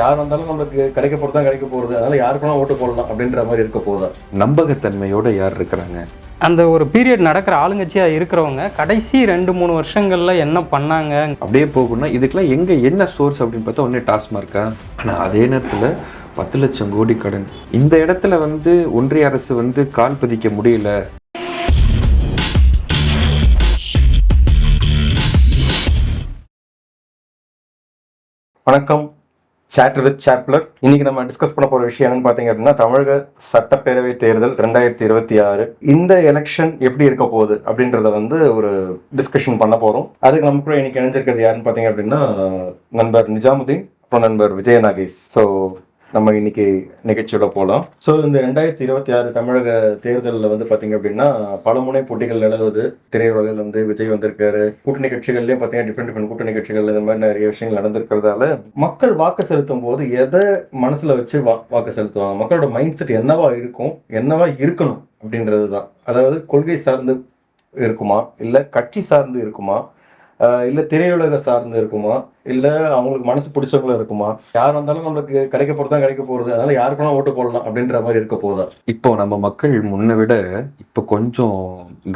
யார் வந்தாலும் நம்மளுக்கு கிடைக்க போகிறது தான் கிடைக்க போகிறது, அதனால யாருக்குனா ஓட்டு போடலாம் அப்படின்ற மாதிரி இருக்க போதா? நம்பகத்தன்மையோட யார் இருக்கிறாங்க? அந்த ஒரு பீரியட் நடக்கிற ஆளுங்கட்சியாக இருக்கிறவங்க கடைசி 2-3 வருஷங்களில் என்ன பண்ணாங்க அப்படியே போகணும்னா இதுக்கெல்லாம் என்ன சோர்ஸ் அப்படின்னு பார்த்தா ஒன்றே டாஸ்மார்க்கா. ஆனால் அதே நேரத்தில் 10 லட்சம் கோடி கடன். இந்த இடத்துல ஒன்றிய அரசு கால் பதிக்க முடியல. வணக்கம், சாட்டர் வித் சாப்லர். இன்னைக்கு நம்ம டிஸ்கஸ் பண்ண போற விஷயம் என்னன்னு பாத்தீங்க அப்படின்னா, தமிழக சட்டப்பேரவை தேர்தல் 2026 இந்த எலெக்ஷன் எப்படி இருக்க போகுது அப்படின்றத ஒரு டிஸ்கஷன் பண்ண போறோம். அதுக்கு நம்ம கூட இன்னைக்கு இணைஞ்சிருக்கிறது யாருன்னு பாத்தீங்க அப்படின்னா, நண்பர் நிஜாமுதீன், அப்புறம் நண்பர் விஜய நாகேஷ். ஸோ நம்ம இன்னைக்கு நிகழ்ச்சியோட போகலாம். ஸோ இந்த 2026 தமிழக தேர்தலில் பார்த்தீங்க அப்படின்னா பல முனை போட்டிகள் நிலவுது. திரையுலகில் விஜய் வந்திருக்காரு. கூட்டணி கட்சிகள்லேயும் பார்த்தீங்கன்னா டிஃப்ரெண்ட் கூட்டணி கட்சிகள் இந்த மாதிரி நிறைய விஷயங்கள் நடந்திருக்கிறதால மக்கள் வாக்கு செலுத்தும் போது எதை மனசில் வச்சு வாக்கு செலுத்துவாங்க, மக்களோட மைண்ட் செட் என்னவா இருக்கும், என்னவா இருக்கணும் அப்படின்றது தான். அதாவது கொள்கை சார்ந்து இருக்குமா, இல்லை கட்சி சார்ந்து இருக்குமா, இல்லை திரையுலக சார்ந்து இருக்குமா, இல்லை அவங்களுக்கு மனசு பிடிச்சவங்களும் இருக்குமா, யார் வந்தாலும் நம்மளுக்கு கிடைக்க போகிறது தான் கிடைக்க போகிறது, அதனால யாருக்குனா ஓட்டு போடலாம் அப்படின்ற மாதிரி இருக்க போதா? இப்போ நம்ம மக்கள் முன்ன விட இப்போ கொஞ்சம்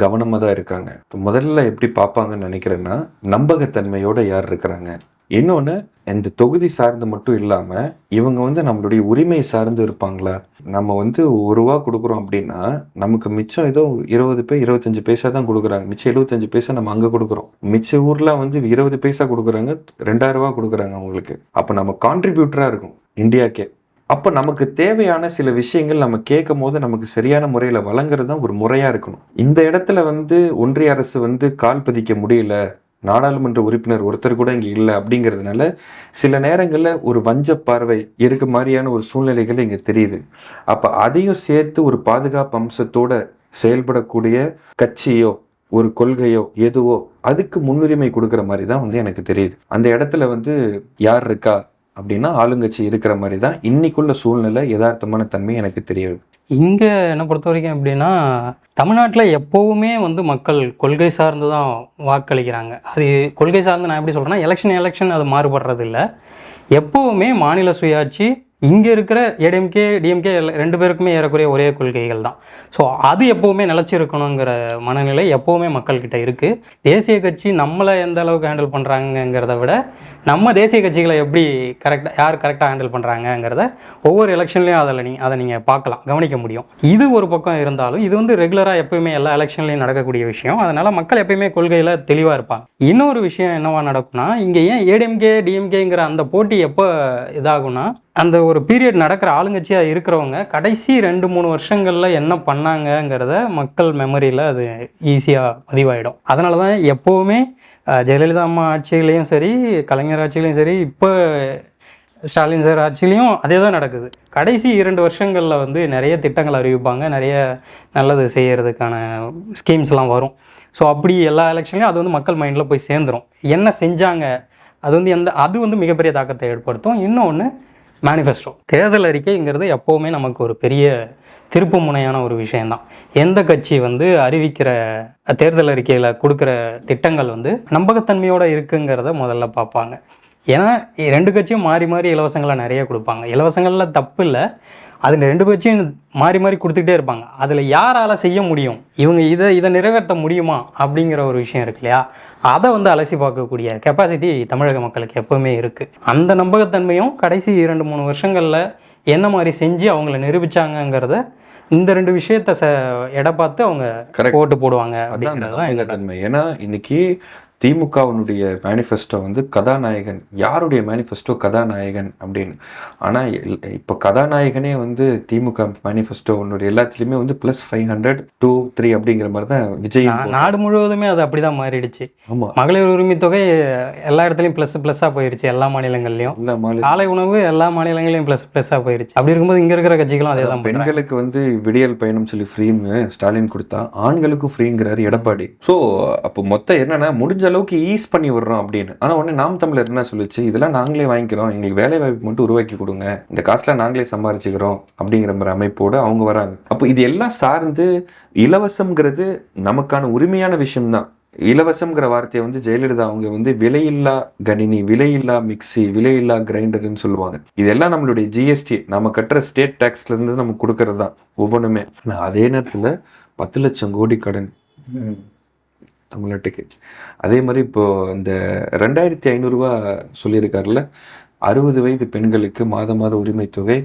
கவனமாக தான் இருக்காங்க. இப்போ முதல்ல எப்படி பார்ப்பாங்கன்னு நினைக்கிறேன்னா, நம்பகத்தன்மையோட யார் இருக்கிறாங்க. இன்னொன்று, இந்த தொகுதி சார்ந்து மட்டும் இல்லாமல் இவங்க நம்மளுடைய உரிமை சார்ந்து இருப்பாங்களா. நம்ம ₹1 கொடுக்குறோம் அப்படின்னா நமக்கு மிச்சம் ஏதோ 25 பைசா தான் கொடுக்குறாங்க. மிச்சம் 75 பைசா நம்ம அங்கே கொடுக்குறோம். மிச்ச ஊரில் 20 பைசா கொடுக்குறாங்க, ₹2000 கொடுக்குறாங்க அவங்களுக்கு. அப்போ நம்ம கான்ட்ரிபியூட்டராக இருக்கும் இந்தியாக்கே. அப்போ நமக்கு தேவையான சில விஷயங்கள் நம்ம கேட்கும் போது நமக்கு சரியான முறையில் வழங்குறது தான் ஒரு முறையாக இருக்கணும். இந்த இடத்துல ஒன்றிய அரசு கால் பதிக்க முடியல, நாடாளுமன்ற உறுப்பினர் ஒருத்தர் கூட இங்கே இல்லை அப்படிங்கிறதுனால சில நேரங்களில் ஒரு வஞ்ச பார்வை இருக்க மாதிரியான ஒரு சூழ்நிலைகள் இங்கே தெரியுது. அப்போ அதையும் சேர்த்து ஒரு பாதுகாப்பு அம்சத்தோட செயல்படக்கூடிய கட்சியோ ஒரு கொள்கையோ எதுவோ அதுக்கு முன்னுரிமை கொடுக்குற மாதிரி தான் எனக்கு தெரியுது. அந்த இடத்துல யார் இருக்கா அப்படின்னா ஆளுங்கட்சி இருக்கிற மாதிரி தான் இன்னைக்குள்ள சூழ்நிலை யதார்த்தமான தன்மை எனக்கு தெரியுது. இங்கே என்னை பொறுத்த வரைக்கும் எப்படின்னா, தமிழ்நாட்டில் எப்போவுமே மக்கள் கொள்கை சார்ந்து தான் வாக்களிக்கிறாங்க. அது கொள்கை சார்ந்து நான் எப்படி சொல்கிறேன்னா, எலெக்ஷன் அது மாறுபடுறது இல்லை. எப்போவுமே மாநில சுயாட்சி, இங்கே இருக்கிற ஏடிஎம்கே டிஎம்கே 2 பேருக்குமே ஏறக்குறைய ஒரே கொள்கைகள் தான். ஸோ அது எப்போவுமே நிலச்சிருக்கணுங்கிற மனநிலை எப்போவுமே மக்கள்கிட்ட இருக்குது. தேசிய கட்சி நம்மளை எந்த அளவுக்கு ஹேண்டில் பண்ணுறாங்கங்கிறத விட நம்ம தேசிய கட்சிகளை எப்படி யார் கரெக்டாக ஹேண்டில் பண்ணுறாங்கங்கிறத ஒவ்வொரு எலெக்ஷன்லேயும் அதை நீங்கள் பார்க்கலாம், கவனிக்க முடியும். இது ஒரு பக்கம் இருந்தாலும் இது ரெகுலராக எப்போயுமே எல்லா எலெக்ஷன்லேயும் நடக்கக்கூடிய விஷயம். அதனால் மக்கள் எப்போயுமே கொள்கையில் தெளிவாக இருப்பாங்க. இன்னொரு விஷயம் என்னவா நடக்கும்னா, இங்கே ஏன் ஏடிஎம்கே டிஎம்கேங்கிற அந்த போட்டி எப்போ இதாகும்னா, அந்த ஒரு பீரியட் நடக்கிற ஆளுங்கட்சியாக இருக்கிறவங்க கடைசி 2-3 வருஷங்களில் என்ன பண்ணாங்கங்கிறத மக்கள் மெமரியில் அது ஈஸியாக பதிவாயிடும். அதனால தான் எப்போவுமே ஜெயலலிதா அம்மா ஆட்சியிலையும் சரி, கலைஞர் ஆட்சியிலையும் சரி, இப்போ ஸ்டாலின் சார் ஆட்சியிலையும் அதே தான் நடக்குது. கடைசி 2 வருஷங்களில் நிறைய திட்டங்கள் அறிவிப்பாங்க, நிறைய நல்லது செய்கிறதுக்கான ஸ்கீம்ஸ்லாம் வரும். ஸோ அப்படி எல்லா எலெக்ஷன்லையும் அது மக்கள் மைண்டில் போய் சேர்ந்துடும். என்ன செஞ்சாங்க அது மிகப்பெரிய தாக்கத்தை ஏற்படுத்தும். இன்னொன்று, மேனிஃபெஸ்டோ தேர்தல் அறிக்கைங்கிறது எப்போவுமே நமக்கு ஒரு பெரிய திருப்பு முனையான ஒரு விஷயந்தான். எந்த கட்சி அறிவிக்கிற தேர்தல் அறிக்கையில் கொடுக்குற திட்டங்கள் நம்பகத்தன்மையோடு இருக்குங்கிறத முதல்ல பார்ப்பாங்க. ஏன்னா 2 கட்சியும் மாறி மாறி இலவசங்களை நிறைய கொடுப்பாங்க. இலவசங்களில் தப்பு இல்லை, அது 2 கட்சியும் மாறி மாறி கொடுத்துக்கிட்டே இருப்பாங்க. அதில் யாரால் செய்ய முடியும், இவங்க இதை நிறைவேற்ற முடியுமா அப்படிங்கிற ஒரு விஷயம் இருக்கு இல்லையா, அதை அலசி பார்க்கக்கூடிய கெப்பாசிட்டி தமிழக மக்களுக்கு எப்போவுமே இருக்குது. அந்த நம்பகத்தன்மையும் கடைசி 2-3 வருஷங்களில் என்ன மாதிரி செஞ்சு அவங்கள நிரூபித்தாங்கங்கிறத இந்த 2 விஷயத்தை எடை பார்த்து அவங்க ஓட்டு போடுவாங்க. அப்படிங்கிறது எங்கள் தன்மை. ஏன்னா இன்னைக்கு திமுகவினுடைய மேனிஃபெஸ்டோ கதாநாயகன். யாருடைய மேனிஃபெஸ்டோ கதாநாயகன் அப்படின்னு. ஆனால் இப்போ கதாநாயகனே திமுக மேனிஃபெஸ்டோ எல்லாத்துலேயுமே +500 2 3 அப்படிங்கிற மாதிரி தான் விஜய். நாடு முழுவதுமே அது அப்படி தான் மாறிடுச்சு. ஆமாம், மகளிர் உரிமை தொகை எல்லா இடத்துலையும் ++ஆக போயிருச்சு. எல்லா மாநிலங்கள்லையும் காலை உணவு எல்லா மாநிலங்களையும் ++ஆக போயிருச்சு. அப்படி இருக்கும்போது இங்கே இருக்கிற கட்சிகளும் அதே தான். பெண்களுக்கு விடியல் பயணம் சொல்லி ஃப்ரீன்னு ஸ்டாலின் கொடுத்தா, ஆண்களுக்கும் ஃப்ரீங்கிறாரு எடப்பாடி. ஸோ அப்போ மொத்தம் என்னன்னா, முடிஞ்ச அளவுக்கு ஈஸ் பண்ணி விடுறோம் அப்படின்னு. ஆனால் உடனே நாம் தமிழர் என்ன சொல்லிச்சு, இதெல்லாம் நாங்களே வாங்கிக்கிறோம், எங்களுக்கு வேலை வாய்ப்பு மட்டும் உருவாக்கி கொடுங்க, இந்த காசுல நாங்களே சம்பாரிச்சுக்கிறோம் அப்படிங்கிற மாதிரி அமைப்போடு அவங்க வராங்க. அப்போ இது எல்லாம் சார்ந்து இலவசம்ங்கிறது நமக்கான உரிமையான விஷயம்தான். இலவசம்ங்கிற வார்த்தையை வந்து ஜெயலலிதா அவங்க வந்து விலையில்லா கணினி, விலையில்லா மிக்சி, விலையில்லா கிரைண்டர்னு சொல்லுவாங்க. இதெல்லாம் நம்மளுடைய ஜிஎஸ்டி, நம்ம கட்டுற ஸ்டேட் டேக்ஸ்ல இருந்து நம்ம கொடுக்கறது தான் ஒவ்வொன்றுமே. ஆனால் அதே நேரத்தில் 10 லட்சம் கோடி கடன் தமிழ்நாட்டுக்கு. அதே மாதிரி இப்போ இந்த 2500 ரூபா சொல்லியிருக்காருல்ல, 60 வயது பெண்களுக்கு மாத உரிமை தொகை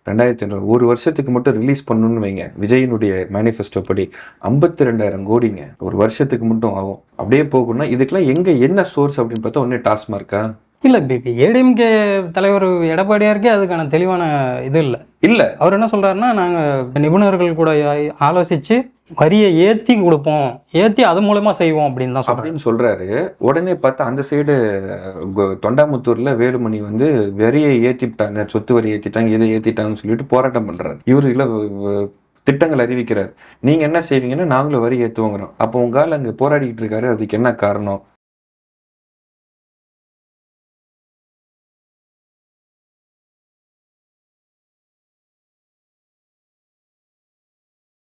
2500, ஒரு வருஷத்துக்கு மட்டும் ரிலீஸ் பண்ணணும்னு வைங்க. விஜயினுடைய மேனிஃபெஸ்டோ படி 52,000 கோடிங்க ஒரு வருஷத்துக்கு மட்டும் ஆகும். அப்படியே போகணும்னா இதுக்கெல்லாம் என்ன சோர்ஸ் அப்படின்னு பார்த்தா ஒன்னே டாஸ்மார்க்கா? இல்லை, இப்போ ஏடிஎம்கே தலைவர் எடப்பாடியாருக்கே அதுக்கான தெளிவான இது இல்லை. அவர் என்ன சொல்கிறாருன்னா, நாங்கள் நிபுணர்கள் கூட ஆலோசித்து வரியை ஏற்றி கொடுப்போம், ஏற்றி அது மூலமாக செய்வோம் அப்படின்னு சொல்கிறாரு. உடனே பார்த்தா அந்த சைடு தொண்டாமுத்தூரில் வேலுமணி வந்து வரியை ஏற்றிட்டாங்க, சொத்து வரி ஏற்றிட்டாங்க, இதை ஏற்றிட்டாங்கன்னு சொல்லிட்டு போராட்டம் பண்ணுறாரு. இவர் இல்லை திட்டங்கள் அறிவிக்கிறார். நீங்கள் என்ன செய்வீங்கன்னா நாங்களும் வரி ஏற்றுவோங்கிறோம். அப்போ உங்களால் அங்கே போராடிக்கிட்டு இருக்காரு, அதுக்கு என்ன காரணம்